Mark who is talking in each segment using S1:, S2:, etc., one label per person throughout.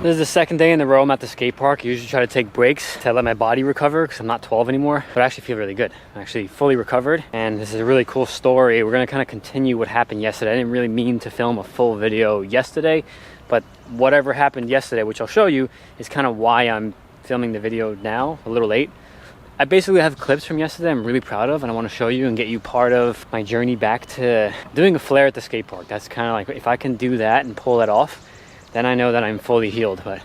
S1: This is the second day in a row I'm at the skate park. I usually try to take breaks to let my body recover because I'm not 12 anymore, but I actually feel really good. I'm actually fully recovered, and this is a really cool story. We're gonna kind of continue what happened yesterday. I didn't really mean to film a full video yesterday, but whatever happened yesterday, which I'll show you, is kind of why I'm filming the video now, a little late. I basically have clips from yesterday I'm really proud of, and I want to show you and get you part of my journey back to doing a flare at the skate park. That's kind of like, if I can do that and pull that off, then I know that I'm fully healed. But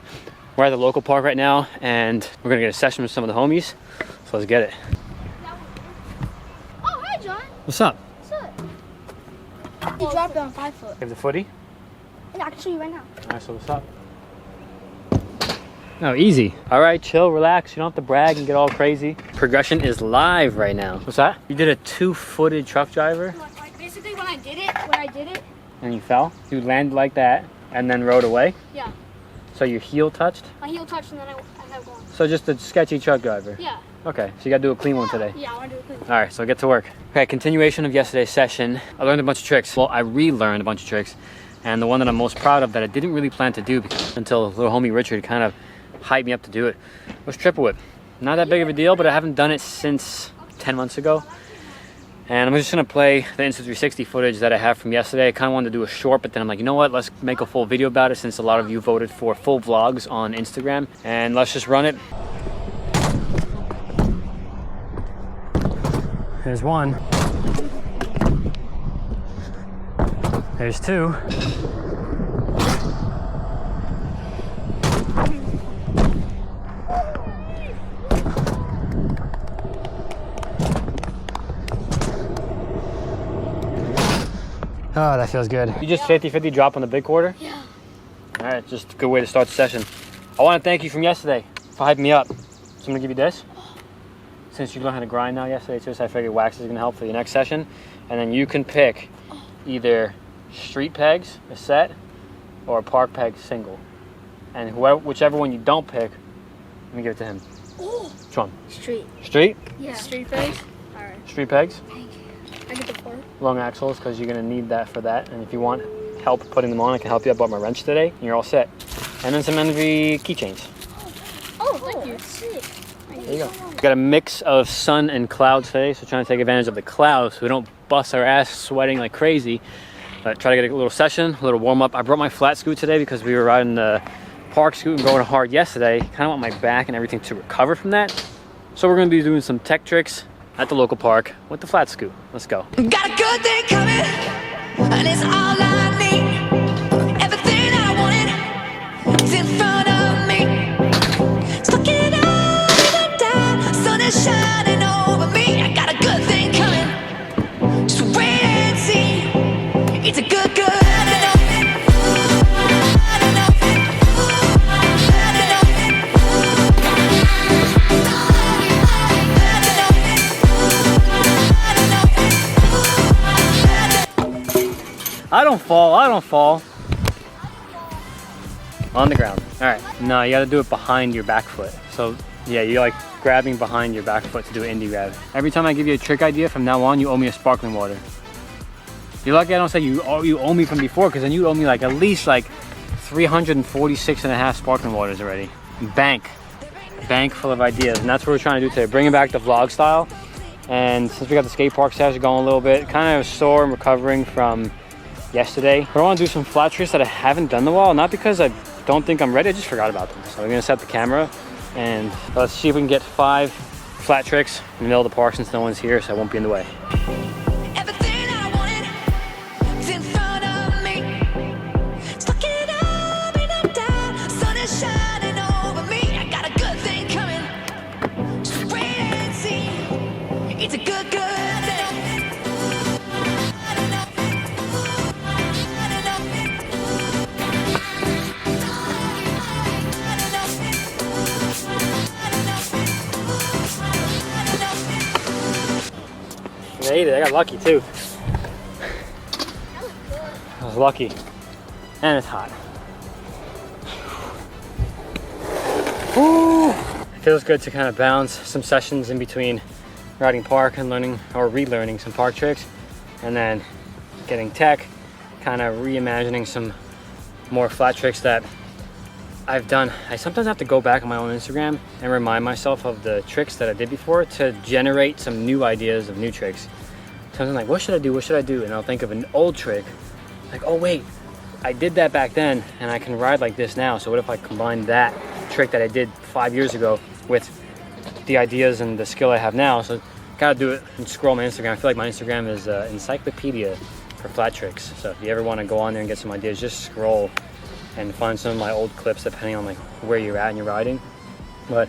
S1: we're at the local park right now, and we're gonna get a session with some of the homies, so let's get it.
S2: Oh, hi, John.
S1: What's up?
S2: What's up? You dropped it on 5 foot.
S1: You have the footy?
S2: Yeah, I can show you right now.
S1: All right, so what's up? No, easy. All right, chill, relax. You don't have to brag and get all crazy. Progression is live right now. What's that? You did a 2-footed truck driver?
S2: Like basically when I did it.
S1: And you fell? You landed like that and then rode away?
S2: Yeah.
S1: So your heel touched?
S2: My heel touched and then I had one.
S1: So just a sketchy truck driver?
S2: Yeah.
S1: Okay, so you gotta do a clean one today.
S2: Yeah, I want to do a clean one.
S1: All right, so get to work. Okay, continuation of yesterday's session. I learned a bunch of tricks. Well, I relearned a bunch of tricks. And the one that I'm most proud of that I didn't really plan to do until little homie Richard kind of hyped me up to do it was triple whip. Not that big of a deal, but I haven't done it since 10 months ago. And I'm just gonna play the Insta360 footage that I have from yesterday. I kind of wanted to do a short, but then I'm like, you know what? Let's make a full video about it since a lot of you voted for full vlogs on Instagram. And let's just run it. There's one. There's two. Oh, that feels good. You just 50-50 drop on the big quarter?
S2: Yeah.
S1: All right, just a good way to start the session. I want to thank you from yesterday for hyping me up. So I'm gonna give you this. Since you learned how to grind now yesterday too, so I figured wax is gonna help for your next session. And then you can pick either street pegs, a set, or a park peg single. And whichever one you don't pick, let me give it to him.
S2: Oh.
S1: Which one?
S2: Street.
S1: Street?
S2: Yeah. Street pegs. All right.
S1: Street pegs?
S2: Thank you. I get the 4.
S1: Long axles, because you're gonna need that for that. And if you want help putting them on, I can help you. I bought my wrench today, and you're all set. And then some Envy keychains.
S2: Oh, thank you. Sick.
S1: There you go. We got a mix of sun and clouds today, so trying to take advantage of the clouds so we don't bust our ass sweating like crazy. But try to get a little session, a little warm up. I brought my flat scoot today because we were riding the park scoot and going hard yesterday. Kind of want my back and everything to recover from that. So we're gonna be doing some tech tricks at the local park with the flat scoot. Let's go.
S3: Got a good thing coming, and it's all I need. Everything I wanted is in front of me. It's looking up, down, sun is shining over me. I got a good thing coming. Just wait and see. It's a good.
S1: I don't fall. On the ground. All right, no, you gotta do it behind your back foot. So yeah, you're like grabbing behind your back foot to do an indie grab. Every time I give you a trick idea from now on, you owe me a sparkling water. You're lucky I don't say you owe me from before, because then you owe me like at least like 346 and a half sparkling waters already. Bank full of ideas, and that's what we're trying to do today. Bringing back the vlog style. And since we got the skate park session going a little bit, kind of sore and recovering from yesterday, but I want to do some flat tricks that I haven't done in a while. Not because I don't think I'm ready, I just forgot about them. So I'm gonna set the camera and let's see if we can get 5 flat tricks in the middle of the park since no one's here, so I won't be in the way.
S3: Everything I wanted is in front of me. It's looking up and down, sun is shining over me. I got a good thing coming. Just wait and see. It's a good thing.
S1: I ate it. I got lucky too. I was lucky. And it's hot. Woo! It feels good to kind of bounce some sessions in between riding park and learning or relearning some park tricks, and then getting tech, kind of reimagining some more flat tricks that I sometimes have to go back on my own Instagram and remind myself of the tricks that I did before to generate some new ideas of new tricks. Sometimes I'm like, what should I do? What should I do? And I'll think of an old trick. Like, oh wait, I did that back then and I can ride like this now. So what if I combine that trick that I did 5 years ago with the ideas and the skill I have now? So gotta do it and scroll my Instagram. I feel like my Instagram is an encyclopedia for flat tricks. So if you ever want to go on there and get some ideas, just scroll and find some of my old clips depending on like where you're at in your riding. But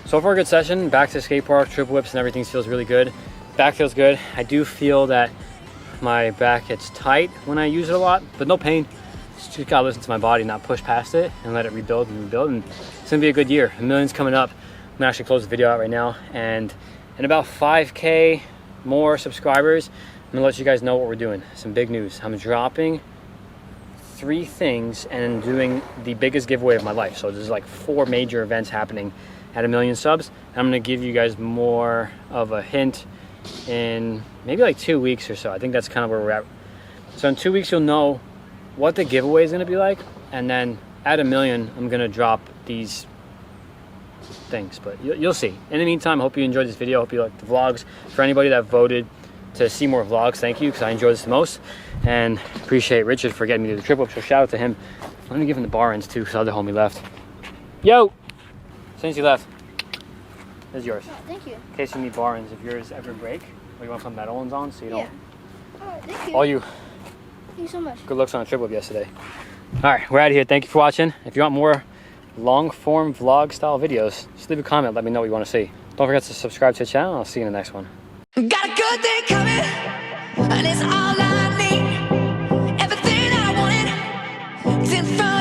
S1: so far a good session. Back to the skate park, triple whips and everything feels really good. Back feels good. I do feel that my back gets tight when I use it a lot, but no pain. Just gotta listen to my body, not push past it and let it rebuild and rebuild. And it's gonna be a good year. A million's coming up. I'm gonna actually close the video out right now. And in about 5K more subscribers, I'm gonna let you guys know what we're doing. Some big news. I'm dropping 3 things and doing the biggest giveaway of my life. So there's like 4 major events happening at 1 million subs. And I'm gonna give you guys more of a hint in maybe like 2 weeks or so. I think that's kind of where we're at. So in 2 weeks, you'll know what the giveaway is gonna be like. And then at 1 million, I'm gonna drop these things, but you'll see. In the meantime, I hope you enjoyed this video. I hope you liked the vlogs. For anybody that voted to see more vlogs, thank you, because I enjoy this the most. And appreciate Richard for getting me to the triple, so shout out to him. Let me give him the bar ends too, because the other homie left. Yo! Since you left, this is yours.
S2: Oh, thank you.
S1: In case you need bar ends, if yours ever break, or you want to put metal ones on so you don't.
S2: Yeah. All right, thank you.
S1: All you.
S2: Thank you so much.
S1: Good looks on a triple yesterday. Alright, we're out of here. Thank you for watching. If you want more long form vlog style videos, just leave a comment, let me know what you want to see. Don't forget to subscribe to the channel. I'll see you in the next one.
S3: Got a good day coming, and it's all I need. Everything I wanted is in front